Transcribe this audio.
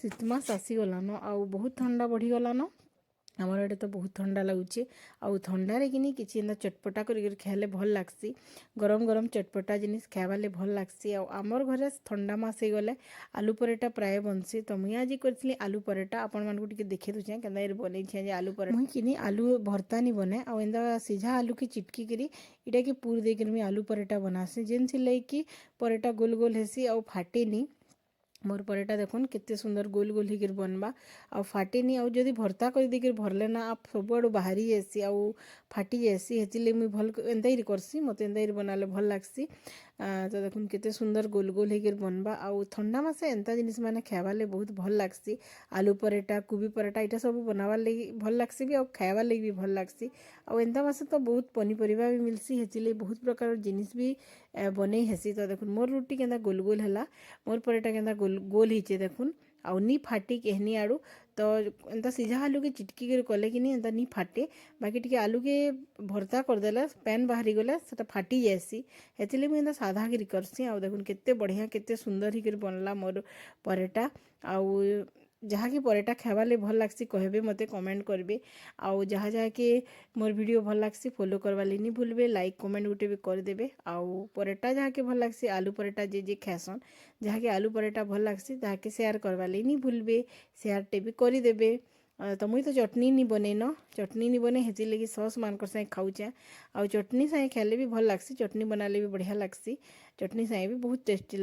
शीत मास आसीगलान आउ बहुत ठंडा बढ़ीगलान आमर आड़े तो बहुत ठंडा लगुचे आउ ठंडारे कि किसी एंता चटपटा कर खाइले भल लगसी गरम गरम चटपटा जिनिस खाइबाले भल लगसी आमर घरे ठंडा मास हो गले आलू पराठा प्राय बनसी तो मुई आज करी आलू पराठा आपण मानक टिके देखि दूचे केन्ता बनै छे आलू पराठा मुई किनी आलू भर्ता नहीं बने आ एंता सीझा आलू की चिटकी करी इटा के पूर देकर मुई आलू पराठा बनासी जेन सिलाई कि पराठा गोल गोल हेसी आ फाटेनी मोर पराठा देखुन केते सुंदर गोल गोल होकर बनवा आ फाटेनी आ जदि भर्ता कर देकर भरले ना आप सबुआड़ बाहरी जासी आ फाटी जासी हेतिले मुई भल एंता ही करसी मते एंता ही बनाले भल लागसी तो देखुन केते सुंदर गोल गोल होकर बनवा आ ठंडा मासे एंता जिनिस माने खाइबाले बहुत भल लागसी आलू पराठा कोबी पराठा इटा सब बनावार लगी भल लागसी भी आ खाइबार लगी भी भल लागसी आ एंता मासे तो बहुत पनीपरिया भी मिलसी हेतिले बहुत प्रकार जिनिस भी बनै हेसी तो देखुन मोर रुटी केंता गोल गोल हैला मोर पराठा केंता गोल गोल हिचे देखुन आउ नी फाटी कहनी आड़ू तो एंता सीझा आलू के चिटकी कर कले कि एंता नी फाटे बाकी टिके आलू के भर्ता करदेला पैन बाहरी गले सेटा फाटी जासी हेतिले मुई एंता साधा करी करसी आउ देखुन केते बढ़िया केते सुंदर ही कर बनला मोर पराठा आउ जहाँ कि पराठा खाइबा ले भल लागसी कहबे मते कमेंट करबे आउ जहाँ जहाँ के मोर वीडियो भल लागसी फॉलो करवा ले नहीं भूलबे लाइक कमेंट गुटे भी कर देबे आउ पराठा जहाँ के भल लागसी आलू पराठा जे जे खासन जहाँ के आलू पराठा भल लागसी जहाँ के शेयर करवा ले नहीं भूलबे शेयर टे भी कर देबे तो मुई तो चटनी नहीं बनेन चटनी नहीं बने हेती लगी सॉस मानकर सागे खाऊचे आउ चटनी सागे खाइले भी भल लागसी चटनी बनाले भी बढ़िया लागसी चटनी सागे भी बहुत टेस्टी